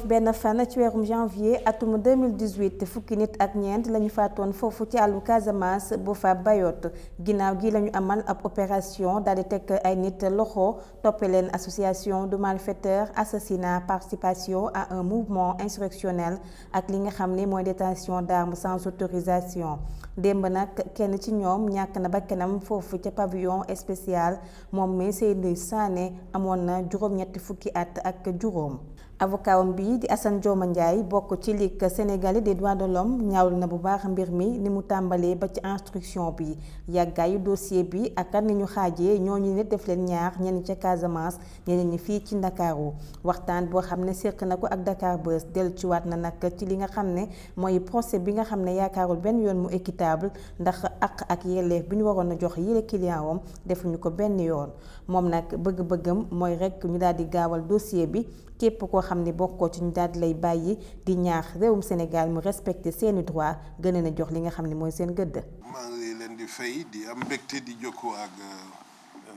juróom benn fan ci weerum janvier atum 2018 fukki nit ak ñeent lañu faatoon foofu ci àllu Casamance bu fa Bayotte ginnaaw gi lañu amal ab opération daal di teg ay nit loxo toppe leen association de malfaiteurs assassinat participation à un mouvement insurrectionnel ak li nga xam ne mooy détention d'armes sans autorisation démb nag kenn ci ñoom ñàkk na bakkanam foofu ca pavillon spécial moom mi Seydou Sané amoon na juróom-ñetti fukki at ak juróom. avocat wam bi di Assane Dioma Ndiaye bokk ci Ligue sénégalais des droits de l'homme ñaawlu na bu baax mbir mi ni mu tàmbalee ba ci instruction bi yàggaayu dossier bi ak ni ñu xaajee ñooñu nit def leen ñaar ñenn ca Casamance ñeneen ñi fii ci Ndakaaru waxtaan boo xam ne séq na ko ak Dakar Buzz dellu ci waat na nag ci li nga xam ne mooy procès bi nga xam ne yaakaarul benn yoon mu équitable ndax ak yelleef bi ñu waroon a jox yile client wam defuñu ko benn yoon moom nag bëgg-bëggam mooy rek ñu daal di gaawal dossier bi képp koo xam ne bokkoo ci ñu daal di lay bàyyi di ñaax réewum Sénégal mu respecté seeni droit gën a jox li nga xam ne mooy seen gëdd. maa ngi leen di fay di am mbégte di jokkoo ak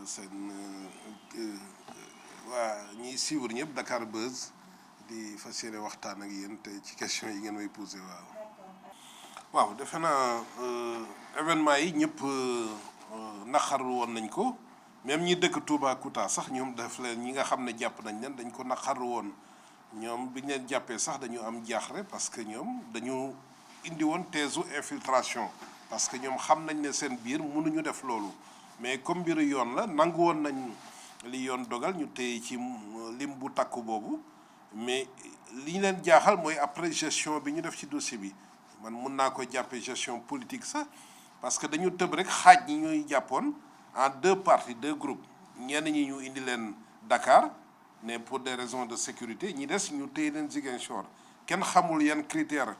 seen waa ñiy suivre ñëpp Dakar Buzz di fas yéene waxtaan ak yéen te ci question yi ngeen may posé waaw defe naa événement yi ñëpp naqarlu woon nañ ko. même ñi dëkk Toubacouta sax ñoom daf leen ñi nga xam ne jàpp nañ leen dañ ko naqarlu woon ñoom bi ñu leen jàppee sax dañu am jaaxle parce que ñoom dañu indi woon teesu infiltration parce que ñoom xam nañ ne seen biir mënuñu def loolu mais comme mbiru yoon la nangu woon nañ li yoon dogal ñu téye ci lim bu takku boobu mais li ñu leen jaaxal mooy après gestion bi ñu def ci dossier bi man mun naa ko jàppee gestion politique sax parce que dañu tëb rek xaaj ñi ñuy jàppoon en deux parties deux groupes ñenn ñi ñu indi leen Dakar ne pour des raisons de sécurité ñi des ñu téye leen Ziguinchor kenn xamul yan critère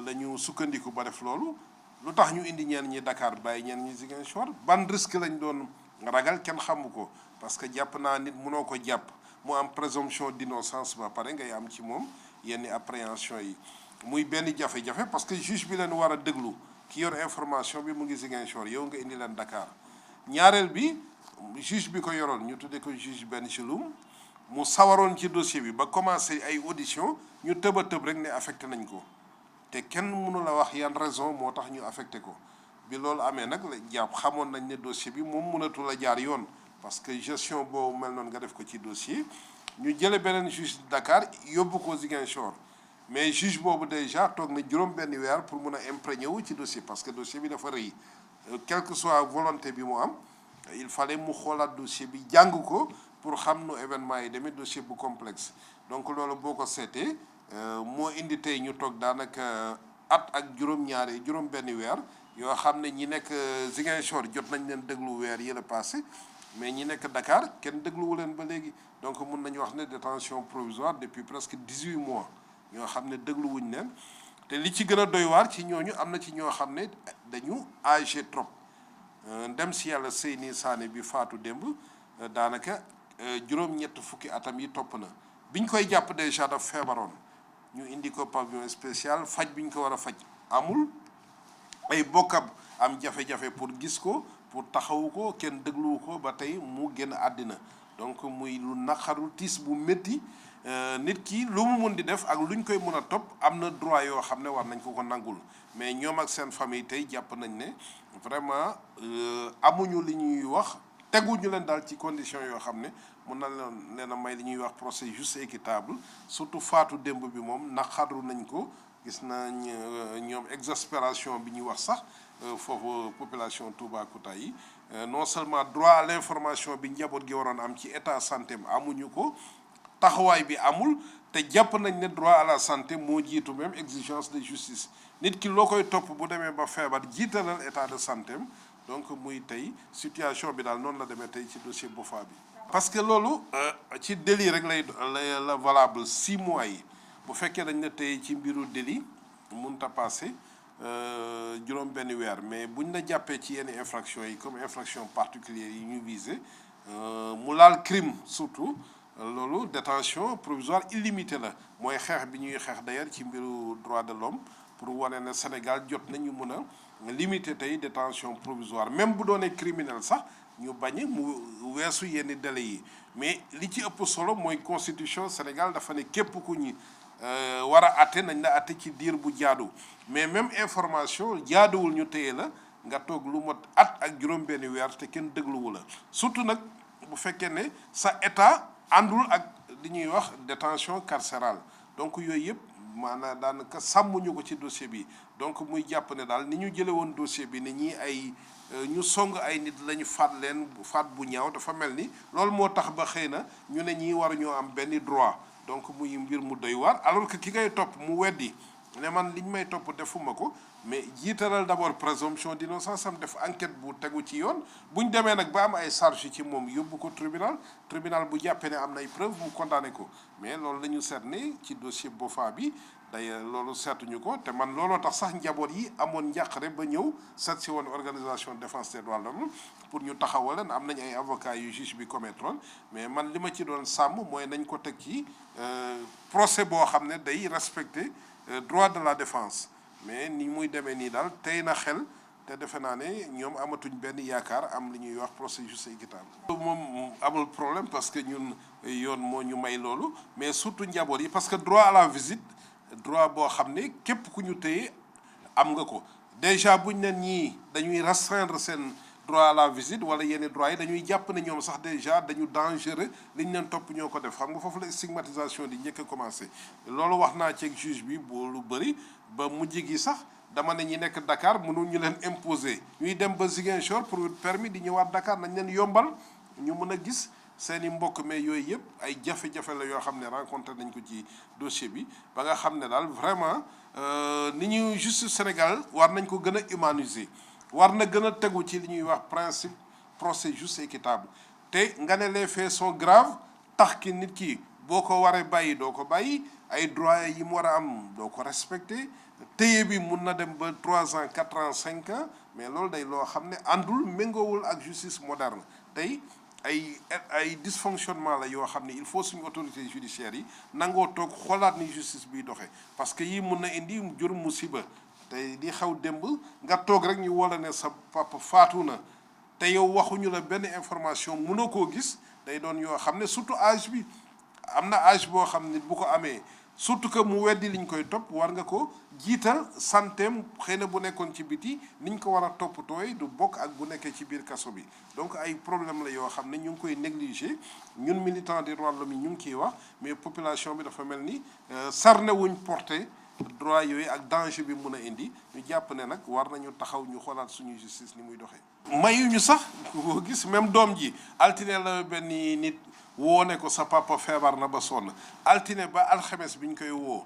la ñu sukkandiku ba def loolu lu tax ñu indi ñenn ñi Dakar bàyyi ñenn ñi Ziguinchor ban risque lañ doon ragal kenn xamu ko parce que jàpp naa nit mënoo ko jàpp mu am présomption d'innocence ba pare ngay am ci moom yenn appréhension yi muy benn jafe-jafe parce que juge bi leen war a déglu ki yor information bi mu ngi Ziguinchor yow nga indi leen Dakar. ñaareel bi juge bi ko yoroon ñu tuddee ko juge Bengelloune mu sawaroon ci dossier bi ba commencé ay audition ñu tëb a tëb rek ne affecté nañ ko te kenn mënu la wax yan raison moo tax ñu affecté ko bi loolu amee nag la jàpp xamoon nañ ne dossier bi moom mënatul a jaar yoon parce que gestion boobu mel noonu nga def ko ci dossier ñu jële beneen juge Dakar yóbbu ko Ziguinchor mais juge boobu déjà toog na juróom benn weer pour mun a imprégné wu ci dossier parce que dossier bi dafa rëy quelle que soit volonté bi mu am il fallait mu xoolaat dossier bi jàng ko pour xam nu événement yi demee dossier bu complexe donc loolu boo ko seetee moo indi tey ñu toog daanaka at ak juróom-ñaari juróom-benni weer yoo xam ne ñi nekk Ziguinchor jot nañ leen déglu weer yi la passé mais ñi nekk Dakar kenn dégluwu leen ba léegi donc mun nañu wax ne détention provisoire depuis presque 18 mois ñoo xam ne dégluwuñ leen te li ci gën a doy waar ci ñooñu am na ci ñoo xam ne dañu âgé trop ndem si yàlla Seyni Sané bi faatu démb daanaka juróom-ñett fukki atam yi topp na biñ koy jàpp déjà daf feebaroon ñu indi ko pavillon spécial faj biñ ko war a faj amul ay bokkam am jafe-jafe pour gis ko pour taxawu ko kenn dégluwu ko ba tey mu génn àddina donc muy lu naqaru tiis bu métti nit ki lu mu mun di def ak luñ koy mën a topp am na droit yoo xam ne war nañ ko nangul mais ñoom ak seen famille tey jàpp nañ ne vraiment amuñu li ñuy wax teguñu leen daal ci condition yoo xam ne mun na leen a may li ñuy wax procès juste équitable surtout faatu démb bi moom naqaru nañ ko gis nañ ñoom exaspération bi ñuy wax sax foofu population Toubacouta yi non seulement droit à l'information bi njaboot gi waroon am ci état santé amuñu ko taxawaay bi amul te jàpp nañ ne droit à la santé moo jiitu même exigence de justice nit ki loo koy topp bu demee ba feebar jiitalal état de santé donc muy tey situation bi daal noonu la demee tey ci dossier Boffa bi. parce que loolu ci délit rek la valable 6 mois yi bu fekkee dañ ne tey ci mbiru délit mënut a passé juróom benn weer mais buñ la jàppee ci yenn infraction yi comme infraction particulière yi ñu visé mu laal crime surtout. loolu détention provisoire illimitée la mooy xeex bi ñuy xeex d'ailleurs ci mbiru droit de l'homme pour wane ne Sénégal jot nañu mën a limiter tey détention provisoire même bu doonee criminel sax ñu bañ mu weesu yenn délai yi mais li ci ëpp solo mooy constitution Sénégal dafa ne képp ku ñi war a atte nañ la atte ci diir bu jaadu mais même information jaaduwul ñu téye la nga toog lu mot at ak juróom-benni weer te kenn dégluwu la surtout nag bu fekkee ne sa état àndul ak li ñuy wax détention carcérale donc yooyu yëpp maanaam daanaka sàmmuñu ko ci dossier bi donc muy jàpp ne daal ni ñu jële woon dossier bi ne ñii ay ñu song ay nit lañu faat leen faat bu ñaaw dafa mel ni loolu moo tax ba xëy na ñu ne ñii war ñoo am benn droit donc muy mbir mu doy waar alors que ki ngay topp mu weddi ne man liñ may topp defuma ko mais jiitalal d'abord présomption d'innocence am def enquête bu tegu ci yoon buñ demee nag ba am ay charge ci moom yóbbu ko tribunal bu jàppee ne am na ay preuve mu condamné ko mais loolu la ñu seet ne ci dossier Boffa bi day loolu seetuñu ko te man looloo tax sax njaboot yi amoon njàqare ba ñëw seet si woon organisation de défense des droits de l'homme pour ñu taxawal leen am nañ ay avocats yu juge bi commettroon mais man li ma ci doon sàmm mooy nañ ko teg ci procès boo xam ne day respecter droit de la défense mais ni muy demee nii daal tey na xel te defe naa ne ñoom amatuñ benn yaakaar am li ñuy wax procès juste et équitable. moom amul problème parce que ñun yoon moo ñu may loolu mais surtout njaboot yi parce que droit à la visite droit boo xam ne képp ku ñu téye am nga ko déjà buñ ne ñii dañuy restreindre seen droit à la visite wala yenn droit yi dañuy jàpp ne ñoom sax déjà dañu dangereux li ñu leen topp ñoo ko def xam nga foofu la stigmatisation di njëkk a commencé loolu wax naa ci juge bi bu lu bëri ba mujj gi sax dama ne ñi nekk Dakar mënuñ ñu leen imposer ñuy dem ba Ziguinchor pour permis di ñëwaat Dakar nañ leen yombal ñu mën a gis seeni mbokk mais yooyu yëpp ay jafe-jafe la yoo xam ne rencontré nañ ko ci dossier bi ba nga xam ne daal vraiment ni ñuy justice Sénégal war nañ ko gën a humaniser war na gën a tegu ci li ñuy wax principe procès juste et équitable te nga ne les faits sont graves tax ki nit ki boo ko waree bàyyi doo ko bàyyi ay droits yi mu war a am doo ko respecté téye bi mun na dem ba 3 ans 4 ans 5 ans mais loolu day loo xam ne àndul méngoowul ak justice moderne tey ay dysfonctionnement la yoo xam ne il faut suñu autorité judiciaire yi nangoo toog xoolaat ni justice biy doxee parce que yii mun na indi jur musiba te di xaw démb nga toog rek ñu wala ne sa papa faatu na te yow waxuñu la benn information mënoo koo gis day doon yoo xam ne surtout âge bi am na âge boo xam ne bu ko amee surtout que mu weddi liñ koy topp war nga ko jiital santeem xëy na bu nekkoon ci biti niñ ko war a toppatooy du bokk ak bu nekkee ci biir kaso bi donc ay problème la yoo xam ne ñu ngi koy négliger ñun militant des droits de l'homme yi ñu ngi ciy wax mais population bi dafa mel ni sarne wuñ porté droit yooyu ak danger bi mun a indi ñu jàpp ne nag war nañu taxaw ñu xoolaat suñu justice ni muy doxee. mayuñu sax koo gis même doom ji altine la benn nit woo ne ko sa papa feebar na ba sonn altine ba alxames bi ñu koy woo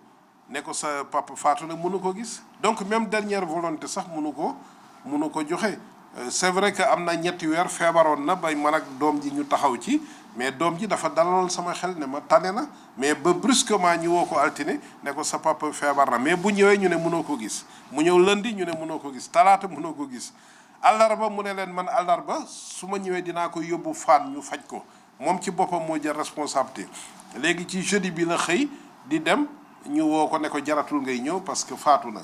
ne ko sa papa faatu na mënu ko gis donc même dernière volonté sax mënu ko joxe c'est vrai que am na ñetti weer feebaroon na bay man ak doom ji ñu taxaw ci mais doom ji dafa dalaloon sama xel ne ma tane na mais ba brusquement ñu woo ko altine ne ko sa papa feebar na mais bu ñëwee ñu ne mënoo ko gis mu ñëw lundi ñu ne mënoo ko gis talaata mënoo ko gis àllarba mu ne leen man àllarba su ma ñëwee dinaa ko yóbbu Fann ñu faj ko moom ci boppam moo jël responsabilité léegi ci jeudi bi la xëy di dem ñu woo ko ne ko jaratul ngay ñëw parce que faatu na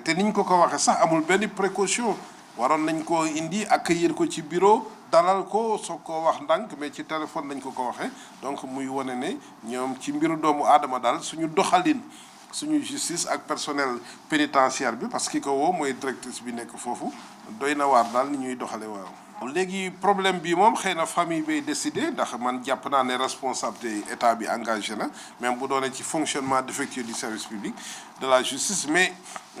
te niñ ko waxee sax amul benn précaution waroon nañ ko indi accueillir ko ci bureau dalal ko soog koo wax ndànk mais ci téléphone nañ ko waxee donc muy wane ne ñoom ci mbiru doomu aadama daal suñu doxalin suñu justice ak personnel pénitentiaire bi parce que ki ko woo mooy directrice bi nekk foofu doy na waar daal ni ñuy doxale waaw. léegi problème bi moom xëy na famille bay décidé ndax man jàpp naa ne responsabilité état bi engagé na même bu doonee ci fonctionnement défectueux du service public de la justice mais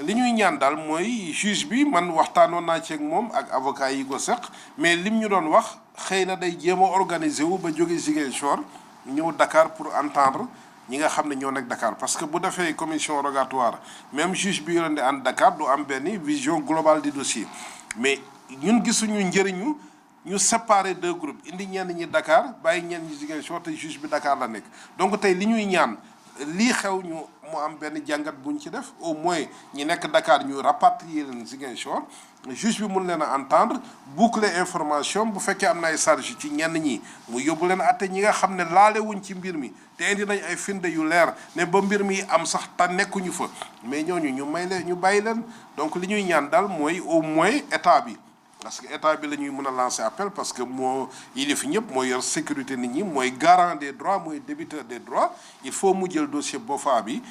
li ñuy ñaan daal mooy juge bi man waxtaanoon naa ci ak moom ak avocat yi ko seq mais lim ñu doon wax xëy na day jéem a organiser wu ba jóge Ziguinchor ñëw Dakar pour entendre ñi nga xam ne ñoo nekk Dakar parce que bu defee commission rogatoire même juge bi yoroon di ànd Dakar du am benn vision globale du dossier mais ñun gisuñu njëriñu ñu séparer 2 groupes indi ñenn ñi Dakar bàyyi ñenn ñi Ziguinchor te juge bi Dakar la nekk donc tey li ñuy ñaan lii xew ñu mu am benn jàngat buñ ci def au moins ñi nekk Dakar ñu rapatrier leen Ziguinchor juge bi mun leen a entendre boucler information bu fekkee am na ay charge ci ñenn ñi mu yóbbu leen atte ñi nga xam ne laale wuñ ci mbir mi te indi nañ ay firnde yu leer ne ba mbir mi am sax te nekkuñu fa mais ñooñu ñu may leen ñu bàyyi leen donc li ñuy ñaan daal mooy au moins état bi parce que état bi la ñuy mën a lancer appel parce que moo yilif ñëpp mooy yor sécurité nit ñi mooy garant des droits mooy débiteur des droits il faut mu jël dossier BOFA bi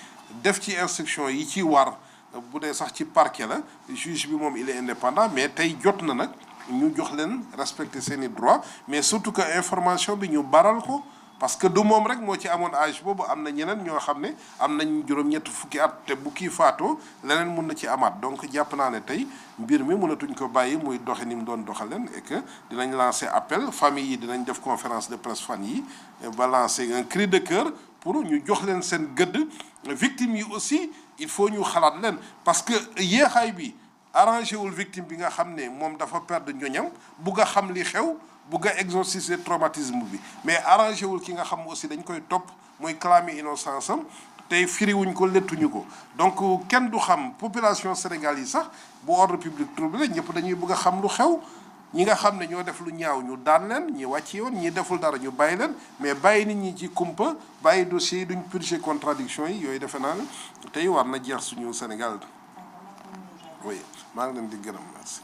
def ci instruction yi ci war bu dee sax ci parquet la juge bi moom il est indépendant mais tey jot na nag ñu jox leen respecter seeni droits mais surtout que information bi ñu baral ko parce que du moom rek moo ci amoon âge boobu am na ñeneen ñoo xam ne am nañ juróom-ñett fukki at te bu kii faatoo leneen mun na ci amaat donc jàpp naa ne tey mbir mi mënatuñ ko bàyyi muy doxe ni mu doon doxaleen et que dinañ lancer appel famille yi dinañ def conférence de presse fan yi ba lancer un cri de cœur pour ñu jox leen seen gëdd victimes yi aussi il faut ñu xalaat leen parce que yéexaay bi arrangé wul victime bi nga xam ne moom dafa perdre ñoñam bugg a xam li xew bugg a exorciser traumatisme bi mais arrangé wul ki nga xam aussi dañ koy topp muy clamer innocence am tey firiwuñ ko lettuñu ko donc kenn du xam population Sénégal yi sax bu ordre public troublé ñëpp dañuy bëgg a xam lu xew ñi nga xam ne ñoo def lu ñaaw ñu daan leen ñi wàcc yoon ñi deful dara ñu bàyyi leen mais bàyyi nit ñi ci kumpa bàyyi dossiers yi duñ purger contradiction yi yooyu defe naa ne tey war na jeex suñu Sénégal oui maa ngi leen di gërëm merci